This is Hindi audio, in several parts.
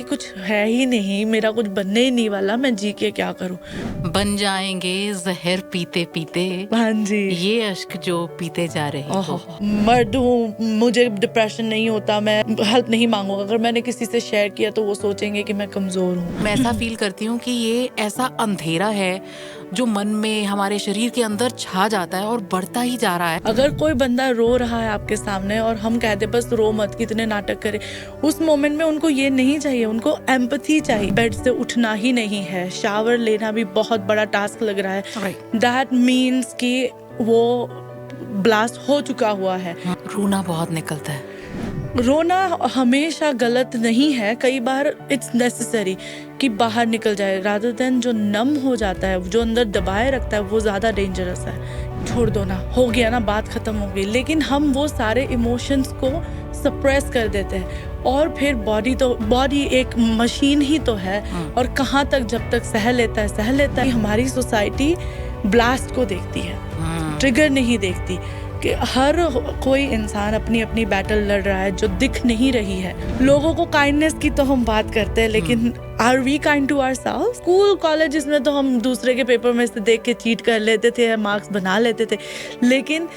कुछ है ही नहीं, मेरा कुछ बनने ही नहीं वाला, मैं जी के क्या करूं। बन जाएंगे जहर पीते पीते, हाँ जी, ये अश्क जो पीते जा रहे हो। मर्द हूँ, मुझे डिप्रेशन नहीं होता, मैं हेल्प नहीं मांगूंगा। अगर मैंने किसी से शेयर किया तो वो सोचेंगे कि मैं कमजोर हूँ। मैं ऐसा फील करती हूँ कि ये ऐसा अंधेरा है जो मन में, हमारे शरीर के अंदर छा जाता है और बढ़ता ही जा रहा है। अगर कोई बंदा रो रहा है आपके सामने और हम कहते बस रो मत, कितने नाटक करे, उस मोमेंट में उनको ये नहीं चाहिए, उनको एम्पैथी चाहिए। बेड से उठना ही नहीं है, शावर लेना भी बहुत बड़ा टास्क लग रहा है। दैट मीन्स कि वो ब्लास्ट हो चुका हुआ है। रोना बहुत निकलता है। रोना हमेशा गलत नहीं है, कई बार इट्स नेसेसरी कि बाहर निकल जाए, रादर देन जो नम हो जाता है, जो अंदर दबाए रखता है, वो ज्यादा डेंजरस है। छोड़ दो ना, हो गया ना, बात खत्म हो गई। लेकिन हम वो सारे इमोशंस को सप्रेस कर देते हैं और फिर बॉडी एक मशीन ही तो है, और कहाँ तक जब तक सह लेता है। हमारी सोसाइटी ब्लास्ट को देखती है, ट्रिगर नहीं देखती कि हर कोई इंसान अपनी अपनी बैटल लड़ रहा है जो दिख नहीं रही है। लोगों को काइंडनेस की तो हम बात करते हैं, लेकिन are we kind to ourselves? School colleges में तो हम दूसरे के पेपर में से देख के चीट कर लेते थे, मार्क्स बना लेते थे। लेकिन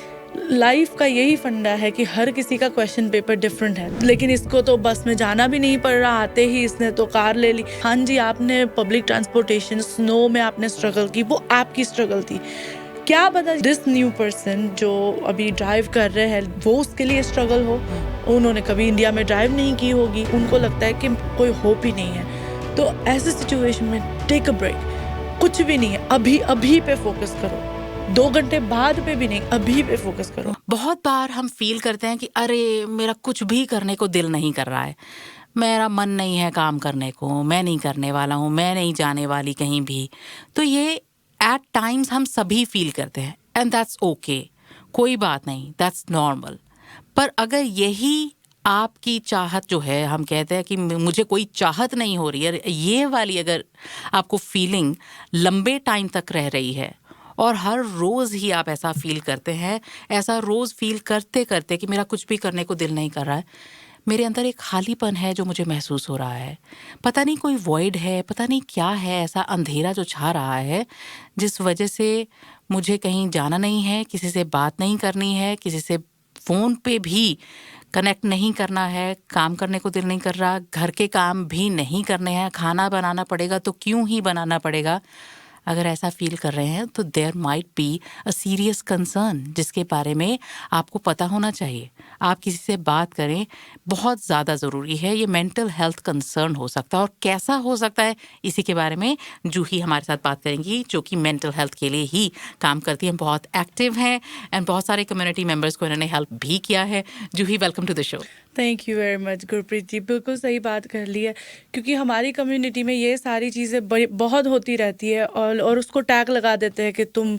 लाइफ का यही फंडा है कि हर किसी का क्वेश्चन पेपर डिफरेंट है। लेकिन इसको तो बस में जाना भी नहीं पड़ रहा, आते ही इसने तो कार ले ली। हाँ जी, आपने पब्लिक ट्रांसपोर्टेशन, स्नो में आपने स्ट्रगल की, वो आपकी स्ट्रगल थी। क्या पता दिस न्यू पर्सन जो अभी ड्राइव कर रहे हैं वो उसके लिए स्ट्रगल हो। उन्होंने कभी इंडिया में ड्राइव नहीं की होगी, उनको लगता है कि कोई होप ही नहीं है। तो ऐसे सिचुएशन में टेक अ ब्रेक, कुछ भी नहीं है, अभी पे फोकस करो, 2 घंटे बाद पे भी नहीं, अभी पे फोकस करो। बहुत बार हम फील करते हैं कि अरे मेरा कुछ भी करने को दिल नहीं कर रहा है, मेरा मन नहीं है काम करने को, मैं नहीं करने वाला हूँ, मैं नहीं जाने वाली कहीं भी। तो ये एट टाइम्स हम सभी फील करते हैं, एंड दैट्स ओके, कोई बात नहीं, दैट्स नॉर्मल। पर अगर यही आपकी चाहत जो है, हम कहते हैं कि मुझे कोई चाहत नहीं हो रही है, ये वाली अगर आपको फीलिंग लंबे टाइम तक रह रही है और हर रोज़ ही आप ऐसा फील करते हैं, ऐसा रोज़ फील करते करते कि मेरा कुछ भी करने को दिल नहीं कर रहा है, मेरे अंदर एक खालीपन है जो मुझे महसूस हो रहा है, पता नहीं कोई वॉइड है, पता नहीं क्या है, ऐसा अंधेरा जो छा रहा है, जिस वजह से मुझे कहीं जाना नहीं है, किसी से बात नहीं करनी है, किसी से फ़ोन पे भी कनेक्ट नहीं करना है, काम करने को दिल नहीं कर रहा, घर के काम भी नहीं करने हैं, खाना बनाना पड़ेगा तो क्यों ही बनाना पड़ेगा। अगर ऐसा फील कर रहे हैं तो there might be a serious concern, जिसके बारे में आपको पता होना चाहिए। आप किसी से बात करें, बहुत ज़्यादा ज़रूरी है। ये मेंटल हेल्थ कंसर्न हो सकता है, और कैसा हो सकता है इसी के बारे में जूही हमारे साथ बात करेंगी, जो कि मेंटल हेल्थ के लिए ही काम करती हैं, बहुत एक्टिव हैं, एंड बहुत सारे कम्युनिटी मेंबर्स को इन्होंने हेल्प भी किया है। Juhi, welcome to the show. Thank you very much Gurpreet ji, बिल्कुल सही बात कर ली है, क्योंकि हमारी कम्युनिटी में ये सारी चीज़ें बहुत होती रहती है, और उसको टैग लगा देते हैं कि तुम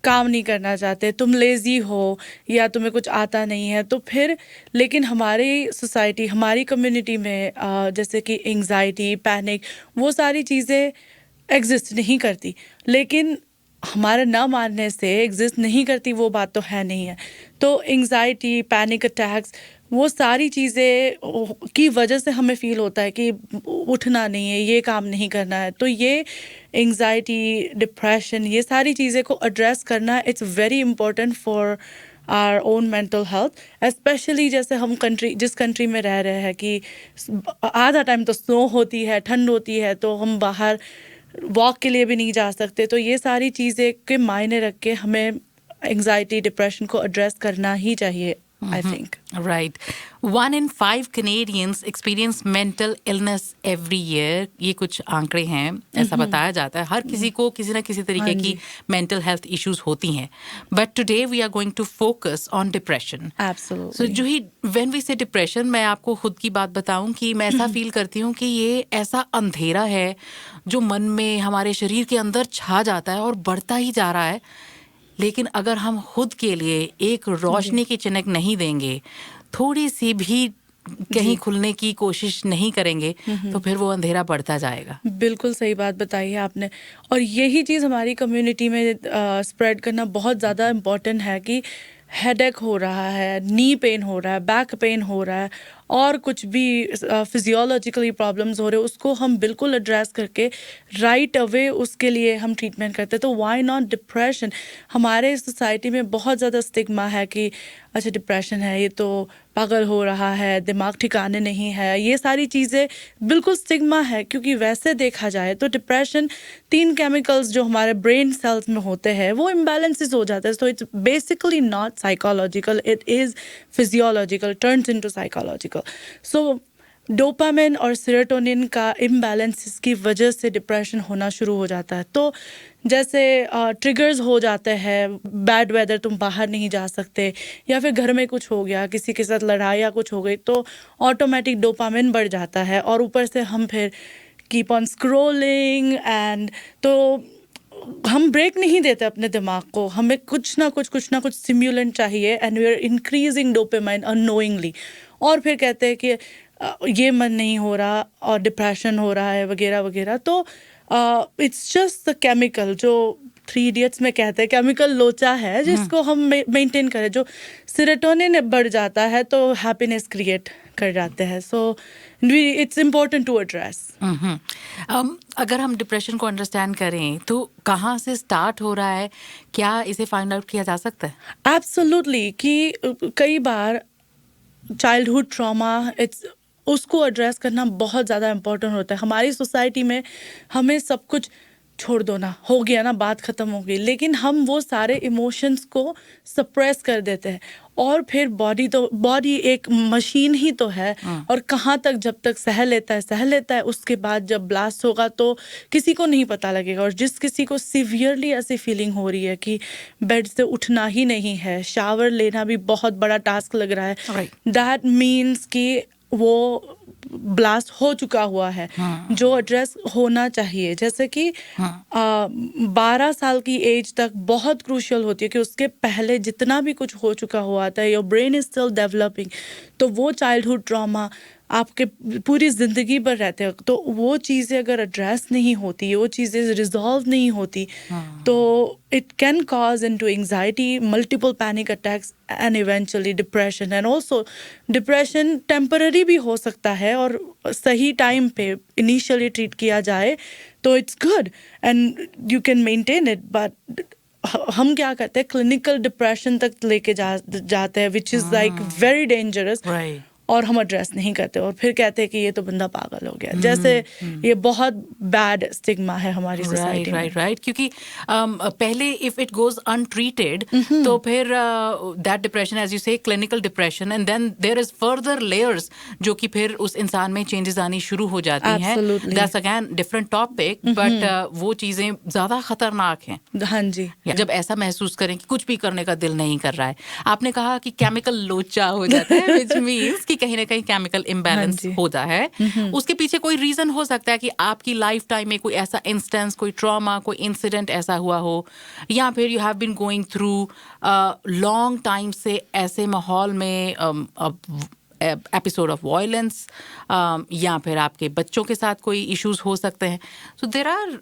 काम नहीं करना चाहते, तुम लेज़ी हो, या तुम्हें कुछ आता नहीं है। तो फिर लेकिन हमारी सोसाइटी, हमारी कम्युनिटी में जैसे कि एंग्जाइटी, पैनिक, वो सारी चीज़ें एग्जिस्ट नहीं करती। लेकिन हमारे ना मानने से एग्जिस्ट नहीं करती वो बात तो है नहीं है। तो एंग्जाइटी, पैनिक अटैक्स, वो सारी चीज़ें की वजह से हमें फील होता है कि उठना नहीं है, ये काम नहीं करना है। तो ये एंग्जाइटी, डिप्रेशन, ये सारी चीज़ें को एड्रेस करना, it's very important for our own mental health. Specially जैसे हम जिस कंट्री में रह रहे हैं कि आधा टाइम तो स्नो होती है, ठंड होती है, तो हम बाहर वॉक के लिए भी नहीं जा सकते। तो ये सारी चीज़ें के मायने रख के हमें एंग्जाइटी, डिप्रेशन को एड्रेस करना ही चाहिए, I think. Right. 1 in 5 Canadians experience mental illness every year. ये कुछ आंकड़े हैं, ऐसा बताया जाता है। हर किसी को किसी ना किसी तरीके की mental health issues होती हैं. But today we are going to focus on depression. Absolutely. So Juhi, when we say depression, मैं आपको खुद की बात बताऊं कि मैं ऐसा फील करती हूँ कि ये ऐसा अंधेरा है जो मन में, हमारे शरीर के अंदर छा जाता है और बढ़ता ही जा रहा है। लेकिन अगर हम खुद के लिए एक रोशनी की चिनक नहीं देंगे, थोड़ी सी भी कहीं खुलने की कोशिश नहीं करेंगे, तो फिर वो अंधेरा बढ़ता जाएगा। बिल्कुल सही बात बताई है आपने, और यही चीज़ हमारी कम्युनिटी में स्प्रेड करना बहुत ज़्यादा इम्पोर्टेंट है कि हेडेक हो रहा है, नी पेन हो रहा है, बैक पेन हो रहा है, और कुछ भी फिजियोलॉजिकली प्रॉब्लम्स हो रहे उसको हम बिल्कुल एड्रेस करके राइट अवे उसके लिए हम ट्रीटमेंट करते हैं। तो व्हाई नॉट डिप्रेशन? हमारे सोसाइटी में बहुत ज़्यादा स्टिग्मा है कि अच्छा डिप्रेशन है, ये तो पागल हो रहा है, दिमाग ठिकाने नहीं है, ये सारी चीज़ें बिल्कुल स्टिग्मा है। क्योंकि वैसे देखा जाए तो डिप्रेशन 3 केमिकल्स जो हमारे ब्रेन सेल्स में होते हैं वो इम्बैलेंसेस हो जाते हैं। So it's basically not psychological, it is physiological, turns into psychological. So dopamine और सेरोटोनिन का इम्बैलेंस की वजह से डिप्रेशन होना शुरू हो जाता है। तो जैसे ट्रिगर्स हो जाते हैं, बैड वेदर, तुम बाहर नहीं जा सकते, या फिर घर में कुछ हो गया, किसी के साथ लड़ाई या कुछ हो गई, तो ऑटोमेटिक डोपामिन बढ़ जाता है। और ऊपर से हम फिर कीप ऑन स्क्रोलिंग एंड तो हम ब्रेक नहीं देते अपने दिमाग को, हमें कुछ ना कुछ स्टिम्युलेंट चाहिए and we are increasing dopamine unknowingly. और फिर कहते हैं कि ये मन नहीं हो रहा और डिप्रेशन हो रहा है वगैरह वगैरह। तो इट्स जस्ट द केमिकल जो 3 इडियट्स में कहते हैं, केमिकल लोचा है जिसको हम मेंटेन करें। जो सेरोटोनिन बढ़ जाता है तो हैप्पीनेस क्रिएट कर जाते हैं। So it's important to address. अगर हम डिप्रेशन को अंडरस्टैंड करें तो कहाँ से स्टार्ट हो रहा है, क्या इसे फाइंड आउट किया जा सकता है? एब्सोल्युटली, कि कई बार चाइल्डहुड ट्रॉमा उसको एड्रेस करना बहुत ज़्यादा इम्पोर्टेंट होता है। हमारी सोसाइटी में हमें सब कुछ छोड़ दो ना, हो गया ना, बात ख़त्म हो गई, लेकिन हम वो सारे इमोशंस को सप्रेस कर देते हैं। और फिर बॉडी एक मशीन ही तो है, और कहाँ तक जब तक सह लेता है, उसके बाद जब ब्लास्ट होगा तो किसी को नहीं पता लगेगा। और जिस किसी को सिवियरली ऐसी फीलिंग हो रही है कि बेड से उठना ही नहीं है, शावर लेना भी बहुत बड़ा टास्क लग रहा है, दैट मीन्स कि वो ब्लास्ट हो चुका हुआ है, जो एड्रेस होना चाहिए। जैसे कि 12 साल की एज तक बहुत क्रूशियल होती है कि उसके पहले जितना भी कुछ हो चुका हुआ था, your brain is still developing, तो वो चाइल्डहुड ट्रॉमा आपके पूरी ज़िंदगी भर रहते हैं। तो वो चीज़ें अगर एड्रेस नहीं होती, वो चीज़ें रिजॉल्व नहीं होती, तो it can cause into anxiety, multiple panic attacks and eventually depression. And also depression temporary भी हो सकता है, और सही टाइम पे इनिशियली ट्रीट किया जाए तो it's good and you can maintain it. But हम क्या करते हैं, क्लिनिकल डिप्रेशन तक लेके जाते हैं, which is like very dangerous, और हम एड्रेस नहीं करते, और फिर कहते हैं कि ये तो बंदा पागल हो गया। जैसे ये बहुत बैड स्टिग्मा है हमारी सोसाइटी में। राइट। क्योंकि पहले इफ इट गोज अनट्रीटेड तो फिर that depression, as you say, clinical depression, and then there is further layers जो कि फिर उस इंसान में चेंजेस आनी शुरू हो जाती हैं। That's again different topic, but वो चीजें ज्यादा खतरनाक हैं। हाँ जी। जब ऐसा महसूस करें कि कुछ भी करने का दिल नहीं कर रहा है, आपने कहा कि केमिकल लोचा हो जाता है, व्हिच मींस कि कहीं ना कहीं केमिकल इम्बैलेंस होता है। उसके पीछे कोई रीजन हो सकता है कि आपकी लाइफ टाइम में कोई ऐसा इंस्टेंस, कोई ट्रॉमा, कोई इंसिडेंट ऐसा हुआ हो, या फिर you have been going through long time से ऐसे माहौल में एपिसोड ऑफ वायलेंस, या फिर आपके बच्चों के साथ कोई इश्यूज हो सकते हैं। So there are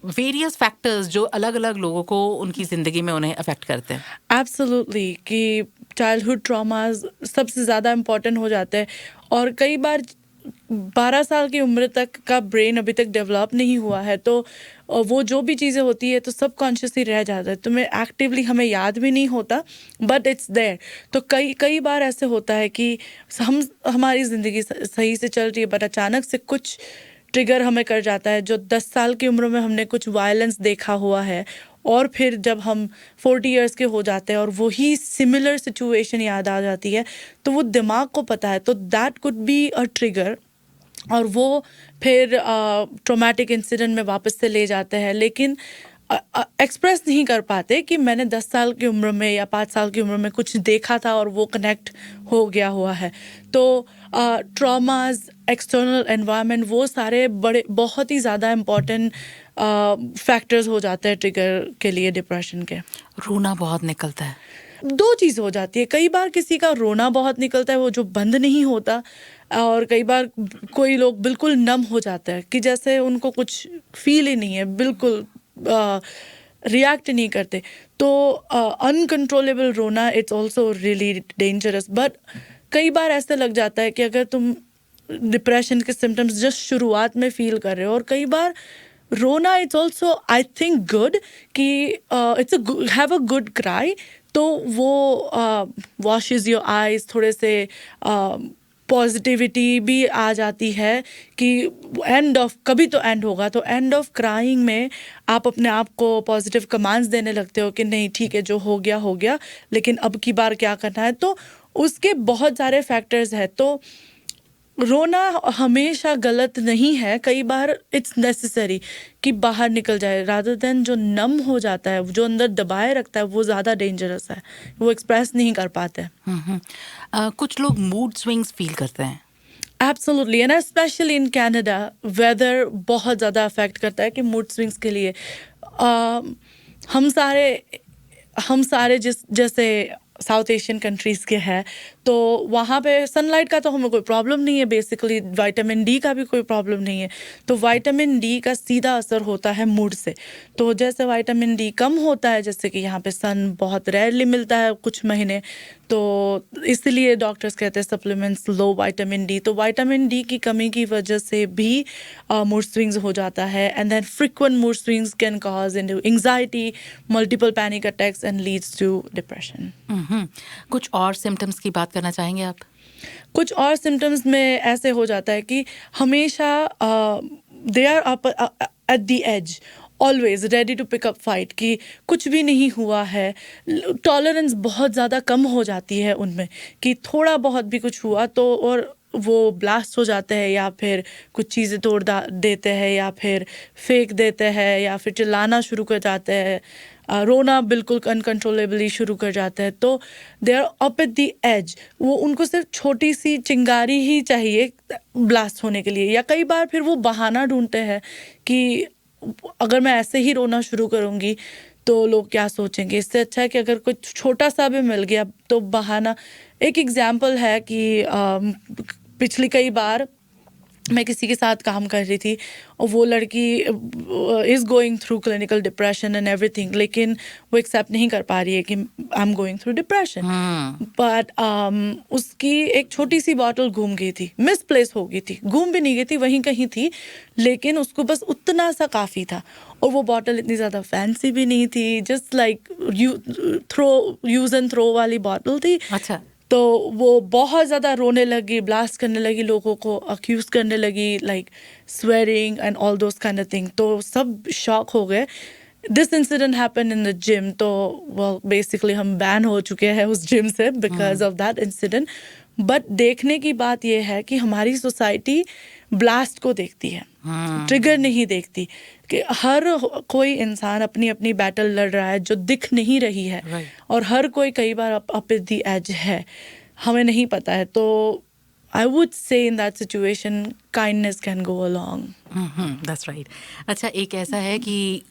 various factors जो अलग अलग लोगों को उनकी ज़िंदगी में उन्हें अफेक्ट करते हैं। एब्सोल्युटली, कि चाइल्डहुड ट्रॉमास सबसे ज़्यादा इम्पोर्टेंट हो जाते हैं। और कई बार 12 साल की उम्र तक का ब्रेन अभी तक डेवलप नहीं हुआ है, तो वो जो भी चीज़ें होती है तो सब कॉन्शियसली रह जाता है, तो मैं एक्टिवली हमें याद भी नहीं होता, बट इट्स देयर। तो कई बार ऐसे होता है कि हमारी ज़िंदगी सही से चल रही है, बट अचानक से कुछ ट्रिगर हमें कर जाता है। जो 10 साल की उम्र में हमने कुछ वायलेंस देखा हुआ है, और फिर जब हम 40 इयर्स के हो जाते हैं और वही सिमिलर सिचुएशन याद आ जाती है, तो वो दिमाग को पता है, तो that could be a trigger, और वो फिर ट्रॉमेटिक इंसिडेंट में वापस से ले जाते हैं। लेकिन एक्सप्रेस नहीं कर पाते कि मैंने 10 साल की उम्र में या 5 साल की उम्र में कुछ देखा था और वो कनेक्ट हो गया हुआ है। तो ट्रॉमास, एक्सटर्नल एनवायरनमेंट, वो सारे बड़े बहुत ही ज़्यादा इम्पॉर्टेंट फैक्टर्स हो जाते हैं ट्रिगर के लिए डिप्रेशन के। रोना बहुत निकलता है। 2 चीज़ हो जाती है, कई बार किसी का रोना बहुत निकलता है, वो जो बंद नहीं होता, और कई बार कोई लोग बिल्कुल नम हो जाता है कि जैसे उनको कुछ फील ही नहीं है, बिल्कुल रिएक्ट नहीं करते। तो अनकंट्रोलेबल रोना, it's also really dangerous. But कई बार ऐसे लग जाता है कि अगर तुम डिप्रेशन के सिम्टम्स जस्ट शुरुआत में फील कर रहे हो, और कई बार रोना it's also I think good कि it's have a good cry, तो वो वॉशेज योर आईज, थोड़े से पॉजिटिविटी भी आ जाती है कि एंड ऑफ, कभी तो एंड होगा, तो एंड ऑफ क्राइंग में आप अपने आप को पॉजिटिव कमांड्स देने लगते हो कि नहीं ठीक है, जो हो गया, लेकिन अब की बार क्या करना है। तो उसके बहुत सारे फैक्टर्स हैं। तो रोना हमेशा गलत नहीं है, कई बार इट्स नेसेसरी कि बाहर निकल जाए, रादर देन जो नम हो जाता है, जो अंदर दबाए रखता है, वो ज़्यादा डेंजरस है, वो एक्सप्रेस नहीं कर पाते। कुछ लोग मूड स्विंग्स फील करते हैं। Absolutely, and specially in Canada weather बहुत ज़्यादा अफेक्ट करता है कि मूड स्विंग्स के लिए हम सारे जैसे साउथ एशियन कंट्रीज़ के हैं, तो वहाँ पे सनलाइट का तो हमें कोई प्रॉब्लम नहीं है, बेसिकली विटामिन डी का भी कोई प्रॉब्लम नहीं है। तो विटामिन डी का सीधा असर होता है मूड से। तो जैसे विटामिन डी कम होता है, जैसे कि यहाँ पे सन बहुत रेयरली मिलता है कुछ महीने, तो इसलिए डॉक्टर्स कहते हैं सप्लीमेंट्स लो विटामिन डी। तो विटामिन डी की कमी की वजह से भी मूड स्विंग्स हो जाता है, and then frequent mood swings can cause anxiety, multiple panic attacks and leads to depression. कुछ और सिम्टम्स की बात करना चाहेंगे आप? कुछ और सिम्टम्स में ऐसे हो जाता है कि हमेशा they are up at the edge, always ready to pick up fight, कि कुछ भी नहीं हुआ है। टॉलरेंस बहुत ज़्यादा कम हो जाती है उनमें, कि थोड़ा बहुत भी कुछ हुआ तो और वो ब्लास्ट हो जाते हैं, या फिर कुछ चीज़ें तोड़ देते हैं, या फिर फेंक देते हैं, या फिर चिल्लाना शुरू कर जाते हैं, रोना बिल्कुल अनकंट्रोलेबली शुरू कर जाते हैं। तो they are up at the edge, वो उनको सिर्फ छोटी सी चिंगारी ही चाहिए ब्लास्ट होने के लिए, या कई बार फिर वो बहाना ढूंढते हैं कि अगर मैं ऐसे ही रोना शुरू करूँगी तो लोग क्या सोचेंगे, इससे अच्छा है कि अगर कुछ छोटा सा भी मिल गया तो बहाना। एक एग्जाम्पल है कि पिछली कई बार मैं किसी के साथ काम कर रही थी, और वो लड़की is going through clinical depression and everything, लेकिन वो एक्सेप्ट नहीं कर पा रही है कि I am going through depression. But उसकी एक छोटी सी बॉटल घूम गई थी, मिसप्लेस हो गई थी, घूम भी नहीं गई थी, वहीं कहीं थी, लेकिन उसको बस उतना सा काफ़ी था। और वो बॉटल इतनी ज़्यादा फैंसी भी नहीं थी, just like use and throw वाली बॉटल थी। अच्छा। तो वो बहुत ज़्यादा रोने लगी, ब्लास्ट करने लगी, लोगों को अक्यूज़ करने लगी, like swearing and all those kind of thing. तो सब शॉक हो गए। This incident happen in the gym, तो बेसिकली हम बैन हो चुके हैं उस जिम से because of that incident. But देखने की बात यह है कि हमारी सोसाइटी ब्लास्ट को देखती है, ट्रिगर नहीं देखती, कि हर कोई इंसान अपनी अपनी बैटल लड़ रहा है जो दिख नहीं रही है। और हर कोई कई बार अप एट द एज है, हमें नहीं पता है। तो I would say in that situation kindness can go along. That's right. अच्छा, एक ऐसा है कि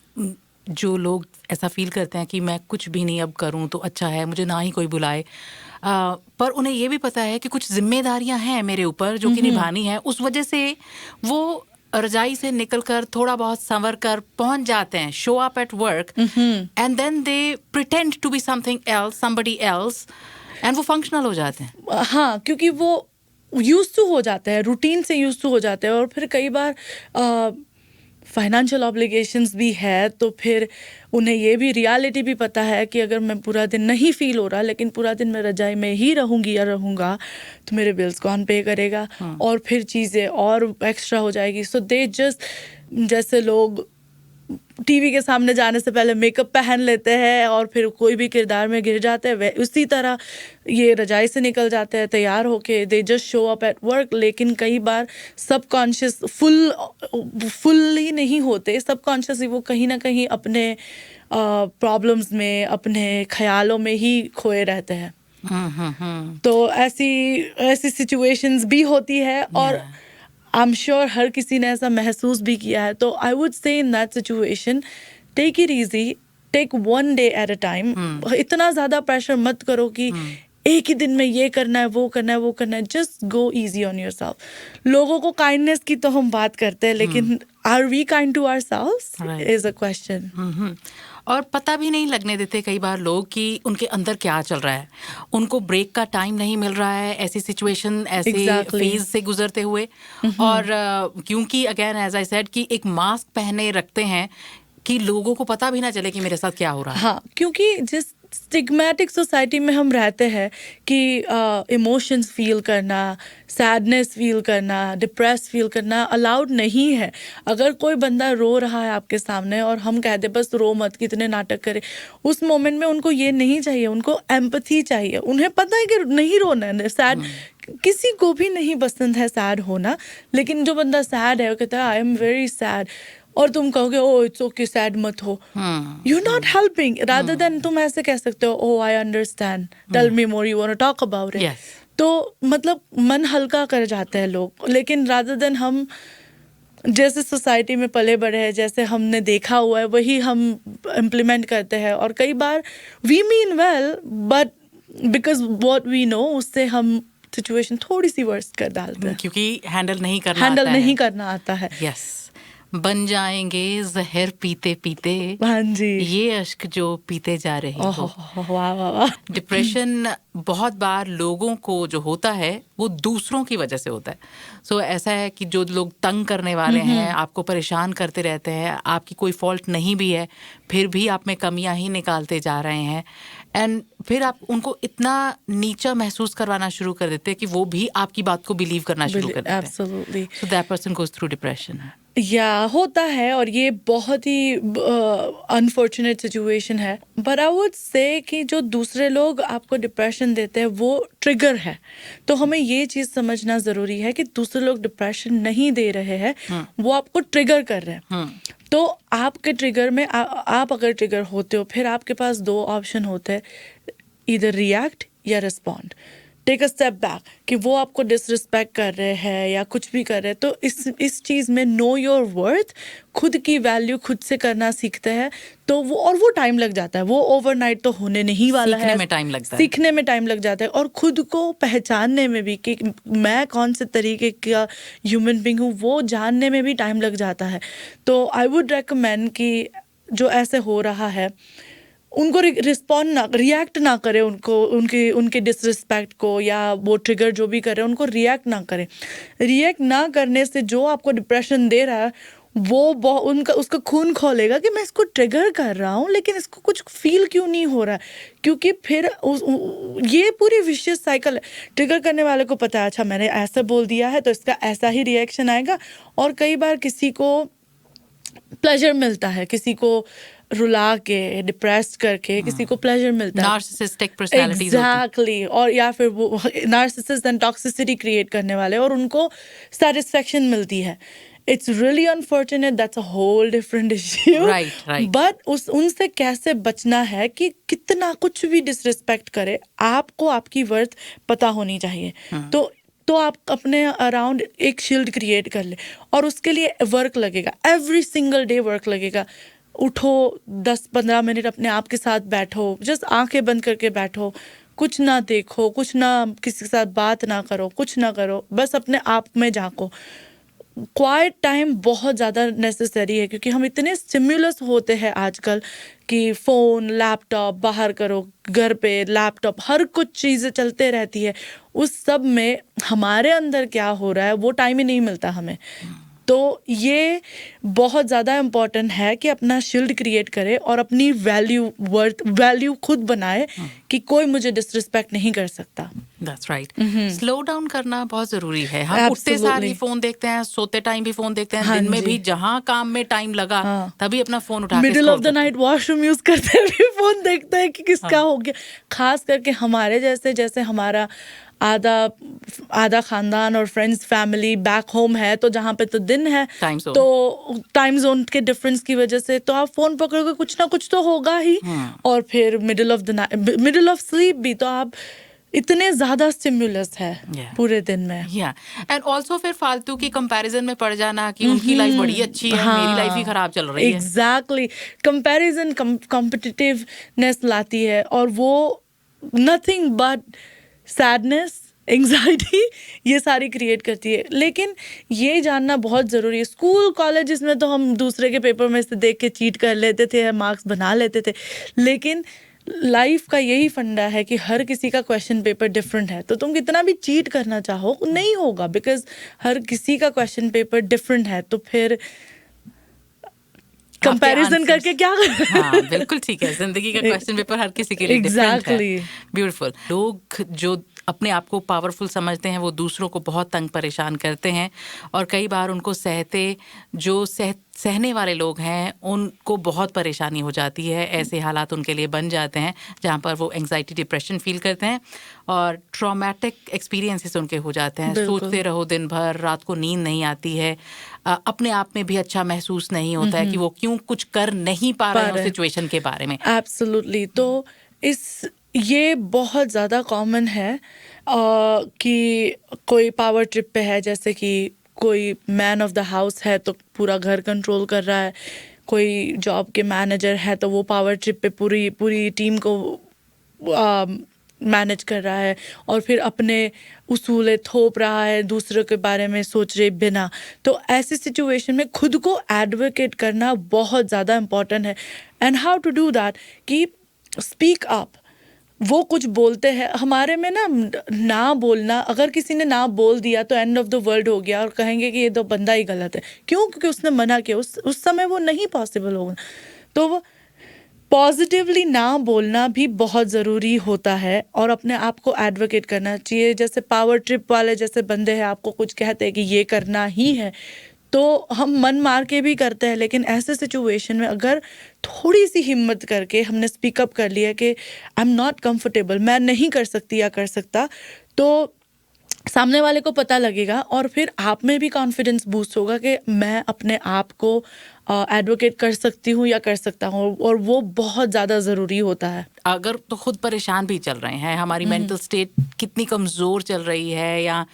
जो लोग ऐसा फील करते हैं कि मैं कुछ भी नहीं अब करूं तो अच्छा है, मुझे ना ही कोई बुलाए, पर उन्हें ये भी पता है कि कुछ जिम्मेदारियां हैं मेरे ऊपर जो कि निभानी है, उस वजह से वो रजाई से निकलकर थोड़ा बहुत संवर कर पहुंच जाते हैं, show up at work, and then they pretend to be something else, somebody else, and वो फंक्शनल हो जाते हैं। हाँ, क्योंकि वो यूज्ड टू हो जाते हैं, रूटीन से यूज्ड टू हो जाते हैं। और फिर कई बार फाइनेंशियल ऑब्लिगेशंस भी है, तो फिर उन्हें ये भी रियलिटी भी पता है कि अगर मैं पूरा दिन नहीं फील हो रहा, लेकिन पूरा दिन मैं रजाई में ही रहूँगी या रहूँगा, तो मेरे बिल्स कौन पे करेगा, और फिर चीज़ें और एक्स्ट्रा हो जाएगी। सो दे जस्ट, जैसे लोग टीवी के सामने जाने से पहले मेकअप पहन लेते हैं और फिर कोई भी किरदार में गिर जाते हैं, उसी तरह ये रजाई से निकल जाते हैं तैयार होके, they just show up at work. लेकिन कई बार सबकॉन्शियस फुल्ली नहीं होते, सबकॉन्शियसली वो कहीं ना कहीं अपने प्रॉब्लम्स में, अपने ख्यालों में ही खोए रहते हैं। तो ऐसी सिचुएशंस भी होती है, और आई एम श्योर हर किसी ने ऐसा महसूस भी किया है। तो I would say in that situation, take it easy, take one day at a time. इतना ज़्यादा प्रेशर मत करो कि एक ही दिन में ये करना है, वो करना है, वो करना है। Just go easy on yourself. लोगों को काइंडनेस की तो हम बात करते हैं, लेकिन are we kind to ourselves is a question. और पता भी नहीं लगने देते कई बार लोग कि उनके अंदर क्या चल रहा है, उनको ब्रेक का टाइम नहीं मिल रहा है ऐसी सिचुएशन, ऐसे Exactly. फेज से गुजरते हुए। और क्योंकि अगेन एज आई सेड कि एक मास्क पहने रखते हैं कि लोगों को पता भी ना चले कि मेरे साथ क्या हो रहा है। हाँ, क्योंकि जिस स्टिग्मेटिक सोसाइटी में हम रहते हैं कि इमोशंस फील करना, सैडनेस फील करना, डिप्रेस फील करना अलाउड नहीं है। अगर कोई बंदा रो रहा है आपके सामने और हम कह दे बस रो मत, कितने नाटक करे, उस मोमेंट में उनको ये नहीं चाहिए, उनको एम्पैथी चाहिए। उन्हें पता है कि नहीं रोना है, सैड किसी को भी नहीं पसंद है सैड होना, लेकिन जो बंदा सैड है वो कहता है आई एम वेरी सैड, और तुम कहोगे ओ इट्स ओके सैड मत हो, you not helping. Rather than तुम ऐसे कह सकते हो oh I understand, tell me more, you want to talk about it. Yes. तो मतलब मन हल्का कर जाते हैं लोग। लेकिन रादर देन हम जैसे सोसाइटी में पले बड़े हैं, जैसे हमने देखा हुआ है वही हम इम्प्लीमेंट करते हैं, और कई बार we mean well but because what we know उससे हम सिचुएशन थोड़ी सी वर्स कर डालते हैं, क्योंकि हैंडल नहीं करना हैंडल आता है। नहीं करना आता है। यस, बन जाएंगे जहर पीते पीते, हाँ जी। ये अश्क जो पीते जा रहे ओह, हो। वाह वाह वाह। डिप्रेशन बहुत बार लोगों को जो होता है वो दूसरों की वजह से होता है। सो ऐसा है कि जो लोग तंग करने वाले हैं, आपको परेशान करते रहते हैं, आपकी कोई फॉल्ट नहीं भी है, फिर भी आप में कमियां ही निकालते जा रहे हैं, एंड फिर आप उनको इतना नीचा महसूस करवाना शुरू कर देते हैं कि वो भी आपकी बात को बिलीव करना शुरू कर देते हैं। Absolutely. So that person goes through depression. या होता है, और ये बहुत ही अनफॉर्चुनेट सिचुएशन है। बट आई वुड से कि जो दूसरे लोग आपको डिप्रेशन देते हैं वो ट्रिगर है। तो हमें ये चीज़ समझना ज़रूरी है कि दूसरे लोग डिप्रेशन नहीं दे रहे हैं, वो आपको ट्रिगर कर रहे हैं। तो आपके ट्रिगर में आप अगर ट्रिगर होते हो, फिर आपके पास दो ऑप्शन होते हैं, इधर रिएक्ट या respond. Take a step back कि वो आपको डिसरिस्पेक्ट कर रहे हैं या कुछ भी कर रहे हैं, तो इस चीज़ में नो योर वर्थ, खुद की वैल्यू खुद से करना सीखते हैं। तो वो टाइम लग जाता है, वो ओवरनाइट तो होने नहीं वाला है, सीखने में टाइम लगता है, सीखने में टाइम लग जाता है, और खुद को पहचानने में भी कि मैं कौन से तरीके का ह्यूमन बीइंग हूँ वो जानने में भी टाइम लग जाता है। तो आई वुड रेकमेंड कि जो ऐसे हो रहा है उनको रिस्पॉन्ड ना, रिएक्ट ना करें उनको, उनके डिसरिस्पेक्ट को, या वो ट्रिगर जो भी कर रहे हैं उनको रिएक्ट ना करें। रिएक्ट ना करने से जो आपको डिप्रेशन दे रहा है वो उसका खून खोलेगा कि मैं इसको ट्रिगर कर रहा हूँ लेकिन इसको कुछ फील क्यों नहीं हो रहा है, क्योंकि फिर ये पूरी विशियस साइकिल है। ट्रिगर करने वाले को पता है अच्छा मैंने ऐसा बोल दिया है तो इसका ऐसा ही रिएक्शन आएगा। और कई बार किसी को प्लेजर मिलता है, किसी को रुला के, डिप्रेस करके किसी को प्लेजर मिलता है, नार्सिसिस्टिक पर्सनालिटीज एग्जैक्टली, और या फिर वो नार्सिसिस्ट एंड टॉक्सिसिटी क्रिएट करने वाले, और उनको सेटिस्फेक्शन मिलती है। It's really unfortunate, that's a whole different issue. Right. But उनसे कैसे बचना है कि कितना कुछ भी डिसरिस्पेक्ट करे, आपको आपकी वर्थ पता होनी चाहिए। तो आप अपने अराउंड एक शील्ड क्रिएट कर ले, और उसके लिए वर्क लगेगा, एवरी सिंगल डे वर्क लगेगा। उठो, 10-15 मिनट अपने आप के साथ बैठो, जस्ट आंखें बंद करके बैठो, कुछ ना देखो, कुछ ना किसी के साथ बात ना करो, कुछ ना करो, बस अपने आप में झांको। क्वाइट टाइम बहुत ज़्यादा नेसेसरी है, क्योंकि हम इतने स्टिम्युलस होते हैं आजकल कि फ़ोन, लैपटॉप, बाहर करो, घर पे लैपटॉप, हर कुछ चीज़ें चलते रहती है। उस सब में हमारे अंदर क्या हो रहा है वो टाइम ही नहीं मिलता हमें। तो ये बहुत ज़्यादा इम्पॉर्टेंट है कि अपना शील्ड क्रिएट करे और अपनी वैल्यू खुद बनाए कि कोई मुझे डिसरिस्पेक्ट नहीं कर सकता। That's right. स्लो डाउन करना बहुत जरूरी है। हम उठते सार ही फोन देखते हैं, सोते टाइम भी फोन देखते हैं, हाँ दिन में जी। भी जहाँ काम में टाइम लगा तभी अपना फोन उठा के middle of the night washroom use करते हैं भी फोन देखते हैं कि किसका हो गया। खास करके हमारे जैसे हमारा आधा खानदान और फ्रेंड्स फैमिली बैक होम है, तो जहाँ पे तो दिन है, तो टाइम जोन के डिफरेंस की वजह से तो आप फोन पकड़ोगे, कुछ ना कुछ तो होगा ही। और फिर मिडिल ऑफ स्लीप भी, तो आप इतने ज्यादा स्टिम्युलस है पूरे दिन में। एंड ऑल्सो फिर फालतू की कंपैरिजन में पड़ जाना कि उनकी लाइफ बड़ी अच्छी है, मेरी लाइफ ही खराब चल रही है। एग्जैक्टली, कंपैरिजन कॉम्पिटिटिवनेस लाती है, और वो नथिंग बट सैडनेस, एंग्जाइटी ये सारी क्रिएट करती है। लेकिन ये जानना बहुत ज़रूरी है, स्कूल कॉलेजेस में तो हम दूसरे के पेपर में से देख के चीट कर लेते थे, मार्क्स बना लेते थे, लेकिन लाइफ का यही फंडा है कि हर किसी का क्वेश्चन पेपर डिफरेंट है। तो तुम कितना भी चीट करना चाहो नहीं होगा, बिकॉज हर किसी का क्वेश्चन पेपर डिफरेंट है। तो फिर कंपैरिजन करके क्या हाँ बिल्कुल ठीक है, जिंदगी का क्वेश्चन पेपर हर किसी के लिए डिफरेंट है। ब्यूटीफुल। लोग जो अपने आप को पावरफुल समझते हैं वो दूसरों को बहुत तंग परेशान करते हैं, और कई बार उनको सहने वाले लोग हैं उनको बहुत परेशानी हो जाती है। ऐसे हालात उनके लिए बन जाते हैं जहाँ पर वो एंग्जाइटी डिप्रेशन फील करते हैं और ट्रॉमेटिक एक्सपीरियंसेस उनके हो जाते हैं। सोचते रहो दिन भर, रात को नींद नहीं आती है, अपने आप में भी अच्छा महसूस नहीं होता है कि वो क्यों कुछ कर नहीं पा रहे हैं सिचुएशन के बारे में। एब्सोल्युटली। तो ये बहुत ज़्यादा कॉमन है कि कोई पावर ट्रिप पे है, जैसे कि कोई मैन ऑफ द हाउस है तो पूरा घर कंट्रोल कर रहा है, कोई जॉब के मैनेजर है तो वो पावर ट्रिप पे पूरी टीम को मैनेज कर रहा है, और फिर अपने उसूलें थोप रहा है दूसरों के बारे में सोचे बिना। तो ऐसी सिचुएशन में खुद को एडवोकेट करना बहुत ज़्यादा इम्पॉर्टेंट है। And how to do that कि स्पीक अप। वो कुछ बोलते हैं हमारे में ना बोलना, अगर किसी ने ना बोल दिया तो एंड ऑफ द वर्ल्ड हो गया और कहेंगे कि ये तो बंदा ही गलत है। क्यों? क्योंकि उसने मना किया, उस समय वो नहीं पॉसिबल होगा। तो वो पॉजिटिवली ना बोलना भी बहुत ज़रूरी होता है और अपने आप को एडवोकेट करना चाहिए। जैसे पावर ट्रिप वाले जैसे बंदे हैं, आपको कुछ कहते हैं कि ये करना ही है तो हम मन मार के भी करते हैं, लेकिन ऐसे सिचुएशन में अगर थोड़ी सी हिम्मत करके हमने स्पीकअप कर लिया कि आई एम नॉट कंफर्टेबल, मैं नहीं कर सकती या कर सकता, तो सामने वाले को पता लगेगा और फिर आप में भी कॉन्फिडेंस बूस्ट होगा कि मैं अपने आप को एडवोकेट कर सकती हूँ या कर सकता हूँ, और वो बहुत ज़्यादा ज़रूरी होता है। अगर तो खुद परेशान भी चल रहे हैं, हमारी मेंटल स्टेट कितनी कमज़ोर चल रही है या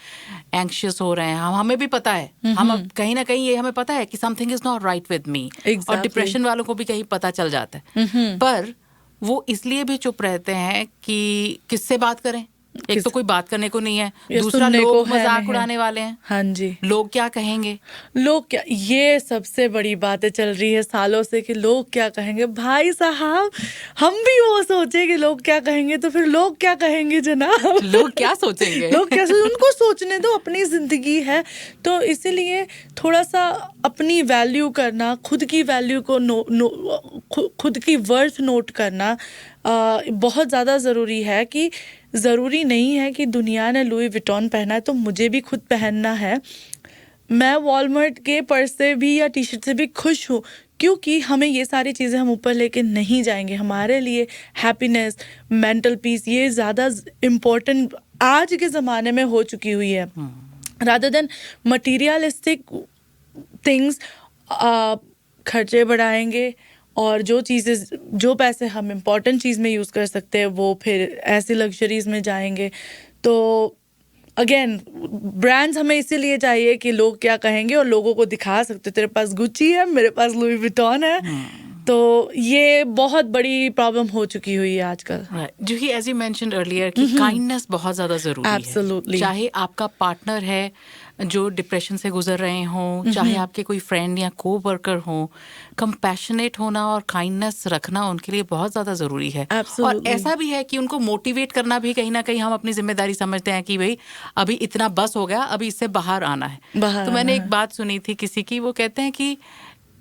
एंग्शियस हो रहे हैं, हमें भी पता है, हम कहीं ना कहीं ये हमें पता है कि something is not right with me. और डिप्रेशन वालों को भी कहीं पता चल जाता है, पर वो इसलिए भी चुप रहते हैं कि किससे बात करें। एक तो कोई बात करने को नहीं है, दूसरा लोग मजाक उड़ाने वाले हैं। हाँ जी, लोग क्या कहेंगे, लोग क्या, ये सबसे बड़ी बातें चल रही है सालों से कि लोग क्या कहेंगे। भाई साहब, हम भी वो सोचे कि लोग क्या कहेंगे, तो फिर लोग क्या कहेंगे जनाब? लोग क्या सोचेंगे? लोग क्या उनको सोचने दो, अपनी जिंदगी है। तो इसीलिए थोड़ा सा अपनी वैल्यू करना, खुद की वैल्यू को खुद की वर्थ नोट करना बहुत ज़्यादा ज़रूरी है। कि ज़रूरी नहीं है कि दुनिया ने लुई विटॉन पहना है तो मुझे भी खुद पहनना है। मैं वॉलमार्ट के पर्स से भी या टी शर्ट से भी खुश हूँ, क्योंकि हमें ये सारी चीज़ें हम ऊपर लेके नहीं जाएंगे। हमारे लिए हैप्पीनेस, मेंटल पीस, ये ज़्यादा इम्पोर्टेंट आज के ज़माने में हो चुकी हुई है, रादर देन मटीरियलिस्टिक थिंग्स। खर्चे बढ़ाएंगे और जो पैसे हम इम्पोर्टेंट चीज़ में यूज़ कर सकते हैं वो फिर ऐसी लग्जरीज में जाएंगे। तो अगेन, ब्रांड्स हमें इसीलिए चाहिए कि लोग क्या कहेंगे और लोगों को दिखा सकते, तेरे पास गुच्ची है, मेरे पास लुई विटॉन है। तो ये बहुत बड़ी प्रॉब्लम हो चुकी हुई है आजकल। जो कि एज यू मेंशन्ड अर्लियर कि काइंडनेस बहुत ज़्यादा ज़रूरी है। Absolutely. चाहे आपका पार्टनर है जो डिप्रेशन से गुजर रहे हों, चाहे आपके कोई फ्रेंड या को वर्कर हों, कंपैशनेट होना और काइंडनेस रखना उनके लिए बहुत ज़्यादा ज़रूरी है। और ऐसा भी है कि उनको मोटिवेट करना भी कहीं ना कहीं हम अपनी जिम्मेदारी समझते हैं कि भाई अभी इतना बस हो गया, अभी इससे बाहर आना है। तो मैंने एक बात सुनी थी किसी की, वो कहते हैं कि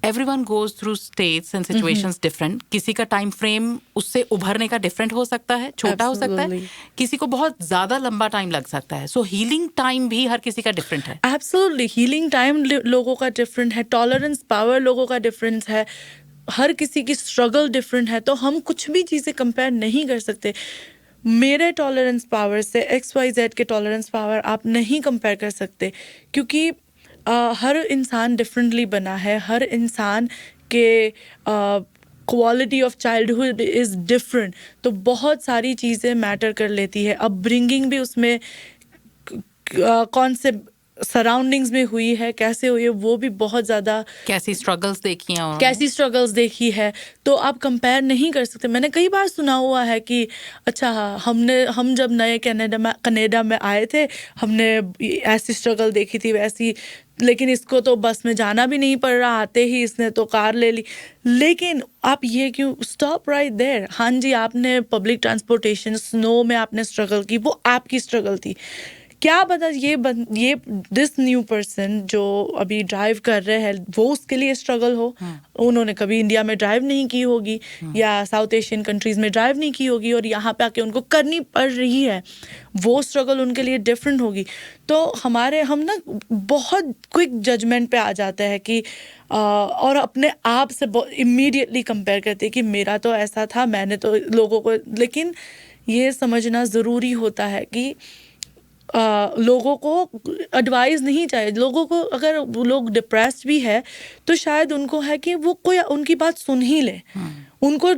everyone goes through states and situations different. किसी का टाइम फ्रेम उससे उभरने का डिफरेंट हो सकता है, छोटा हो सकता है, किसी को बहुत ज्यादा लंबा टाइम लग सकता है। सो हीलिंग टाइम भी हर किसी का डिफरेंट है। एब्सोल्युटली, हीलिंग टाइम लोगों का डिफरेंट है, टॉलरेंस पावर लोगों का डिफरेंस है, हर किसी की स्ट्रगल डिफरेंट है। तो हम कुछ भी चीज़ें कंपेयर नहीं कर सकते। मेरे टॉलरेंस पावर से XYZ के टॉलरेंस पावर आप नहीं कंपेयर कर सकते, क्योंकि हर इंसान डिफरेंटली बना है, हर इंसान के quality of childhood is different. तो बहुत सारी चीज़ें मैटर कर लेती है। अपब्रिंगिंग भी उसमें कौन से सराउंडिंग्स में हुई है, कैसे हुई है, वो भी बहुत ज़्यादा कैसी स्ट्रगल्स देखी हैं उन्होंने? कैसी स्ट्रगल्स देखी है, तो आप कंपेयर नहीं कर सकते। मैंने कई बार सुना हुआ है कि अच्छा हम जब नए कनाडा में आए थे, हमने ऐसी स्ट्रगल देखी थी वैसी, लेकिन इसको तो बस में जाना भी नहीं पड़ रहा, आते ही इसने तो कार ले ली। लेकिन आप ये क्यों, स्टॉप राइट देयर। हाँ जी, आपने पब्लिक ट्रांसपोर्टेशन, स्नो में आपने स्ट्रगल की, वो आपकी स्ट्रगल थी। क्या पता ये दिस न्यू पर्सन जो अभी ड्राइव कर रहे हैं, वो उसके लिए स्ट्रगल हो। उन्होंने कभी इंडिया में ड्राइव नहीं की होगी या साउथ एशियन कंट्रीज में ड्राइव नहीं की होगी, और यहाँ पे आके उनको करनी पड़ रही है, वो स्ट्रगल उनके लिए डिफरेंट होगी। तो हम ना बहुत क्विक जजमेंट पे आ जाते हैं कि और अपने आप से इमीडिएटली कंपेयर करते हैं कि मेरा तो ऐसा था, मैंने तो लोगों को। लेकिन ये समझना ज़रूरी होता है कि लोगों को एडवाइस नहीं चाहिए। लोगों को, अगर वो लोग डिप्रेस्ड भी है तो शायद उनको है कि वो कोई उनकी बात सुन ही ले, उनको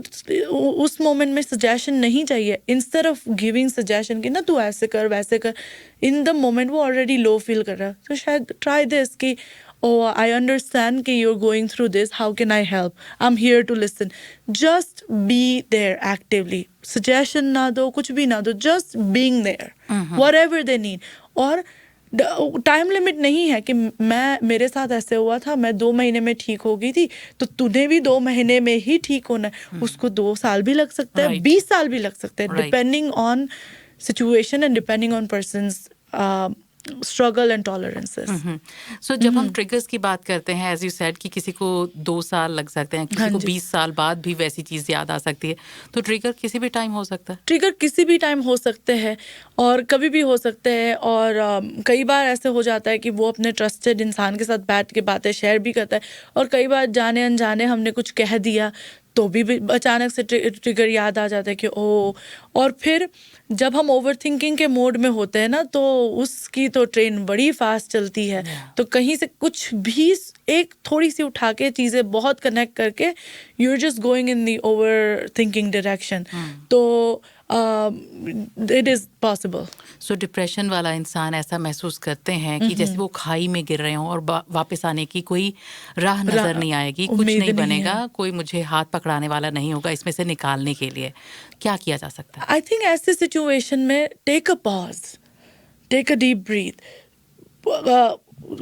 उस मोमेंट में सजेशन नहीं चाहिए। इंस्टेड ऑफ गिविंग सजेशन कि ना तू ऐसे कर वैसे कर, इन द मोमेंट वो ऑलरेडी लो फील कर रहा है, तो शायद ट्राई दिस कि oh, I understand कि you're going through this, how can I help? I'm here to listen. Just be there actively. Suggestion ना दो, कुछ भी ना दो, just being there. Whatever they need. और टाइम लिमिट नहीं है कि मेरे साथ ऐसे हुआ था, मैं 2 महीने में ठीक हो गई थी, तो तूने भी 2 महीने में ही ठीक होना है। उसको 2 साल भी लग सकता है, 20 साल भी लग सकते हैं, depending on situation and depending on person's struggle and tolerances. So जब हम ट्रिगर्स की बात करते हैं, एज यू सेड कि किसी को 2 साल लग सकते हैं, किसी को 20 साल बाद भी वैसी चीज़ याद आ सकती है, तो ट्रिगर किसी भी टाइम हो सकता है? ट्रिगर किसी भी टाइम हो सकते हैं और कभी भी हो सकते हैं। और कई बार ऐसे हो जाता है कि वो अपने ट्रस्टेड इंसान के साथ बैठ के बातें शेयर भी करता है, और कई बार जाने अनजाने हमने कुछ कह दिया तो भी अचानक से ट्रिगर याद आ जाता है कि ओ। और फिर जब हम ओवर थिंकिंग के मोड में होते हैं ना, तो उसकी तो ट्रेन बड़ी फास्ट चलती है। तो कहीं से कुछ भी एक थोड़ी सी उठा के चीज़ें बहुत कनेक्ट करके you are just going in the overthinking direction, तो it is possible. So depression वाला इंसान ऐसा महसूस करते हैं कि जैसे वो खाई में गिर रहे हों और वापस आने की कोई राह नजर नहीं आएगी, कुछ नहीं बनेगा, कोई मुझे हाथ पकड़ाने वाला नहीं होगा इसमें से निकालने के लिए। क्या किया जा सकता है? आई थिंक ऐसे सिचुएशन में take a pause, take a deep breath,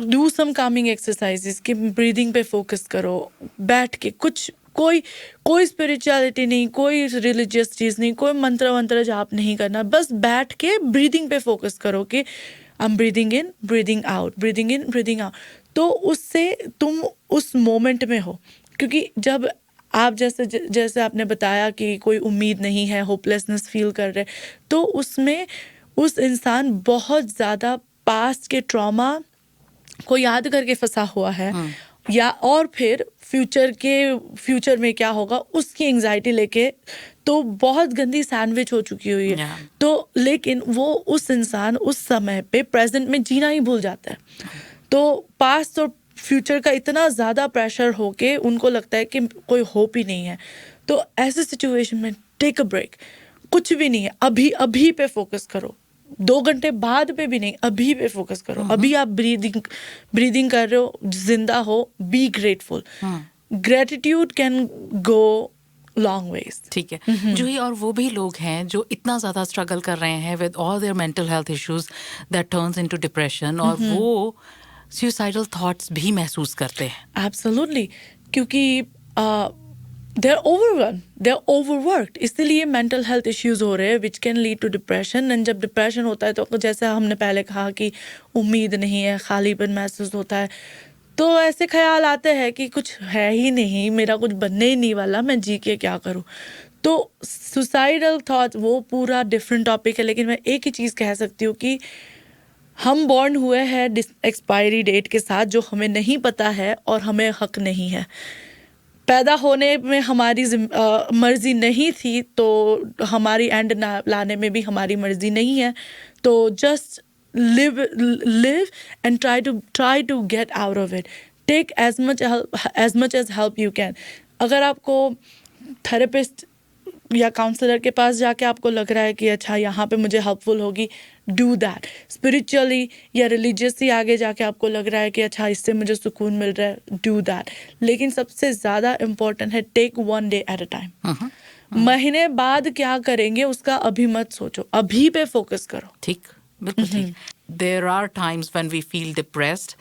do some calming exercises कि ब्रीदिंग पे फोकस करो, बैठ के कुछ कोई स्पिरिचुअलिटी नहीं, कोई रिलीजियस चीज़ नहीं, कोई मंत्र जाप नहीं करना, बस बैठ के ब्रीदिंग पे फोकस करो कि I am breathing in, breathing out, breathing in, breathing out. तो उससे तुम उस मोमेंट में हो, क्योंकि जब आप जैसे आपने बताया कि कोई उम्मीद नहीं है, होपलेसनेस फील कर रहे, तो उसमें उस इंसान बहुत ज़्यादा पास्ट के ट्रॉमा को याद करके फंसा हुआ है, या और फिर फ्यूचर में क्या होगा उसकी एंजाइटी लेके, तो बहुत गंदी सैंडविच हो चुकी हुई है। तो लेकिन वो उस इंसान उस समय पे प्रेजेंट में जीना ही भूल जाता है, तो पास्ट और फ्यूचर का इतना ज़्यादा प्रेशर होके उनको लगता है कि कोई होप ही नहीं है। तो ऐसे सिचुएशन में टेक अ ब्रेक, कुछ भी नहीं है, अभी पे फोकस करो, 2 घंटे बाद पे भी नहीं, अभी पे फोकस करो। अभी आप ब्रीदिंग कर रहे हो, जिंदा हो, be grateful. Gratitude can go long ways. ठीक है जूही, और वो भी लोग हैं जो इतना ज़्यादा स्ट्रगल कर रहे हैं with all their mental health issues that turns into depression, और वो सुसाइडल थॉट्स भी महसूस करते हैं। एब्सोल्युटली, क्योंकि they're overwhelmed, they're overworked, इसलिए मेंटल हेल्थ इश्यूज हो रहे हैं which can lead to depression. And जब डिप्रेशन होता है तो जैसे हमने पहले कहा कि उम्मीद नहीं है, खालीपन महसूस होता है, तो ऐसे ख्याल आते हैं कि कुछ है ही नहीं, मेरा कुछ बनने ही नहीं वाला, मैं जी के क्या करूँ। तो सुसाइडल थॉट वो पूरा डिफरेंट टॉपिक है, लेकिन मैं एक ही चीज़ कह सकती हूँ कि हम बॉर्न हुए हैं एक्सपायरी डेट के साथ, जो हमें नहीं पता है और हमें हक नहीं है। पैदा होने में हमारी मर्जी नहीं थी, तो हमारी एंड लाने में भी हमारी मर्जी नहीं है। तो just live and try to get out of it. Take as much as help you can. अगर आपको थेरेपिस्ट या काउंसलर के पास जाके आपको लग रहा है कि अच्छा यहाँ पे मुझे हेल्पफुल होगी, डू दैट। स्पिरिचुअली या रिलीजियसली आगे जाके आपको लग रहा है कि अच्छा इससे मुझे सुकून मिल रहा है, डू दैट। लेकिन सबसे ज़्यादा इम्पोर्टेंट है take one day at a time. महीने बाद क्या करेंगे उसका अभी मत सोचो, अभी पे फोकस करो। ठीक, बिल्कुल ठीक। There are times when we feel depressed,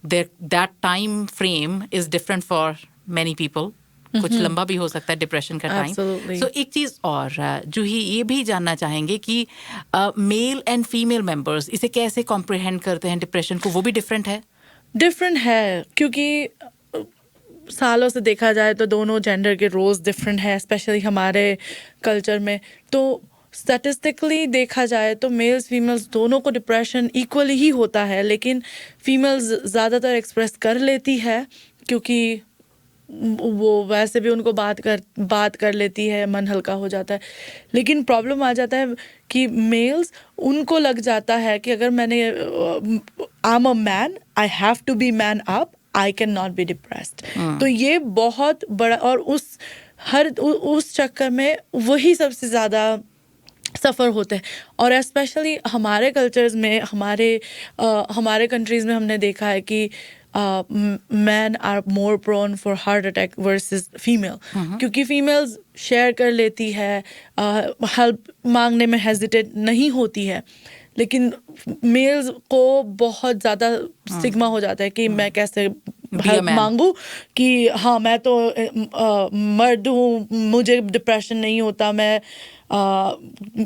that time frame is different for many people. कुछ लंबा भी हो सकता है डिप्रेशन का टाइम। Absolutely. सो एक चीज और जूही, ये भी जानना चाहेंगे कि मेल एंड फीमेल मेंबर्स इसे कैसे कॉम्प्रिहेंड करते हैं डिप्रेशन को, वो भी डिफरेंट है? डिफरेंट है, क्योंकि सालों से देखा जाए तो दोनों जेंडर के रोल्स डिफरेंट है, स्पेशली हमारे कल्चर में। तो स्टैटिस्टिकली देखा जाए तो मेल्स फीमेल्स दोनों को डिप्रेशन इक्वली ही होता है, लेकिन फीमेल्स ज़्यादातर एक्सप्रेस कर लेती है क्योंकि वो वैसे भी उनको बात कर लेती है, मन हल्का हो जाता है। लेकिन प्रॉब्लम आ जाता है कि मेल्स, उनको लग जाता है कि अगर मैंने I am a man, I have to be man up, I can not be depressed. तो ये बहुत बड़ा, और उस चक्कर में वही सबसे ज़्यादा सफ़र होते हैं। और स्पेशली हमारे कल्चर्स में, हमारे कंट्रीज़ में हमने देखा है कि men are more prone for heart attack versus female, क्योंकि females शेयर कर लेती है, हेल्प मांगने में हेजिटेट नहीं होती है। लेकिन मेल्स को बहुत ज़्यादा स्टिग्मा हो जाता है कि मैं कैसे हेल्प मांगू, कि हाँ मैं तो मर्द हूँ, मुझे डिप्रेशन नहीं होता, मैं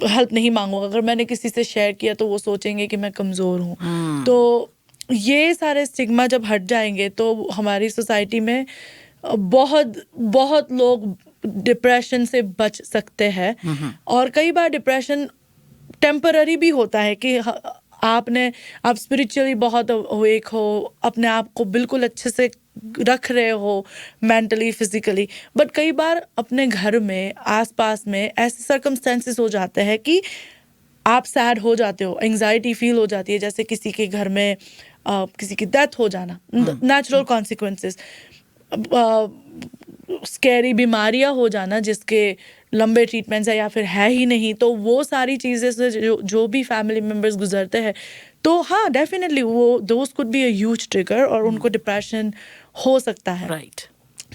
हेल्प नहीं मांगूंगा। अगर मैंने किसी से शेयर किया तो वो सोचेंगे कि मैं कमज़ोर हूँ। तो ये सारे स्टिग्मा जब हट जाएंगे तो हमारी सोसाइटी में बहुत लोग डिप्रेशन से बच सकते हैं। और कई बार डिप्रेशन टेम्पररी भी होता है कि आप स्पिरिचुअली बहुत अवेक हो, अपने आप को बिल्कुल अच्छे से रख रहे हो मेंटली फिजिकली, बट कई बार अपने घर में आसपास में ऐसे सर्कमस्टेंसेस हो जाते हैं कि आप सैड हो जाते हो, एंजाइटी फील हो जाती है, जैसे किसी के घर में किसी की डेथ हो जाना, नेचुरल कॉन्सिक्वेंसेस, स्कैरी बीमारियां हो जाना जिसके लंबे ट्रीटमेंट्स है या फिर है ही नहीं। तो वो सारी चीज़ें से जो भी फैमिली मेम्बर्स गुजरते हैं, तो हाँ डेफिनेटली वो those could be a huge trigger और उनको डिप्रेशन हो सकता है। राइट।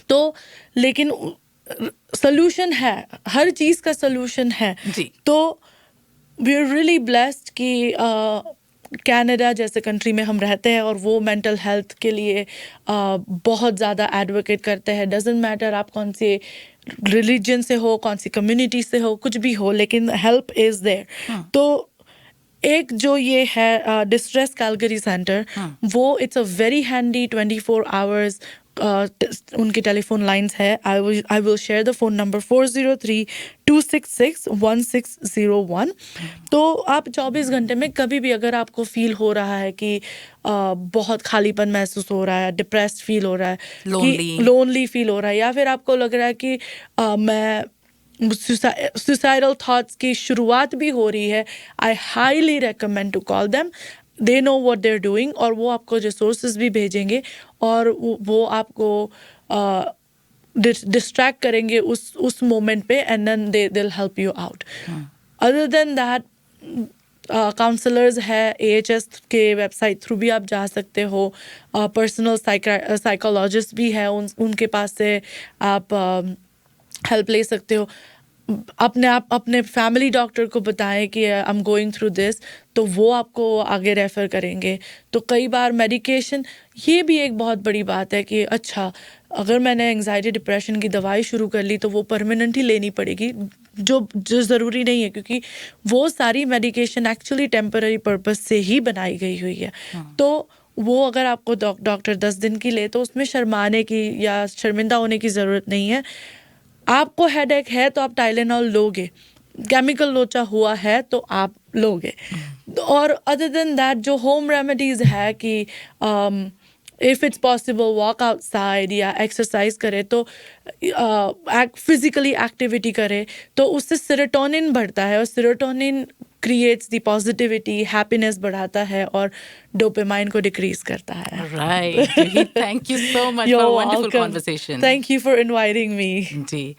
तो लेकिन सोल्यूशन है, हर चीज़ का सोल्यूशन है जी। तो वी आर रियली ब्लेस्ड कि कनाडा जैसे कंट्री में हम रहते हैं और वो मेंटल हेल्थ के लिए बहुत ज़्यादा एडवोकेट करते हैं। डजेंट मैटर आप कौन से रिलीजन से हो, कौन सी कम्युनिटी से हो, कुछ भी हो, लेकिन हेल्प इज़ देयर। तो एक जो ये है डिस्ट्रेस कैलगरी सेंटर, वो it's a very handy 24 hours उनकी टेलीफोन लाइंस है। I will share the phone number 403-266-1601। तो आप 24 घंटे में कभी भी अगर आपको फील हो रहा है कि बहुत खालीपन महसूस हो रहा है, डिप्रेस्ड फील हो रहा है, लोनली फील हो रहा है, या फिर आपको लग रहा है कि मैं सुसाइडल थॉट्स की शुरुआत भी हो रही है, I highly recommend to call them. They know what they are doing और वो आपको रिसोर्सेज भी भेजेंगे और वो आपको डिस्ट्रैक्ट करेंगे उस मोमेंट पे, and then they will help you out. Other than that counsellors है, AHS के वेबसाइट थ्रू भी आप जा सकते हो। पर्सनल साइकोलॉजिस्ट भी है, उनके पास से आप हेल्प ले सकते हो। अपने फैमिली डॉक्टर को बताएं कि I am going through this, तो वो आपको आगे रेफ़र करेंगे। तो कई बार मेडिकेशन, ये भी एक बहुत बड़ी बात है कि अच्छा अगर मैंने एंजाइटी डिप्रेशन की दवाई शुरू कर ली तो वो परमानेंट ही लेनी पड़ेगी, जो ज़रूरी नहीं है, क्योंकि वो सारी मेडिकेशन एक्चुअली टेम्पररी पर्पस से ही बनाई गई हुई है। तो वो अगर आपको डॉक्टर 10 दिन की ले तो उसमें शर्माने की या शर्मिंदा होने की ज़रूरत नहीं है। आपको हेडेक है तो आप टाइलेनॉल लोगे, केमिकल लोचा हुआ है तो आप लोगे। और अदर देन दैट जो होम रेमेडीज़ है कि if it's possible walk outside या एक्सरसाइज करे, तो फिजिकली एक्टिविटी करे, तो उससे सेरोटोनिन बढ़ता है और serotonin creates the positivity, happiness बढ़ाता है और डोपामाइन को डिक्रीज करता है। Right. Thank you so much for wonderful conversation. Thank you for inviting me. Ji.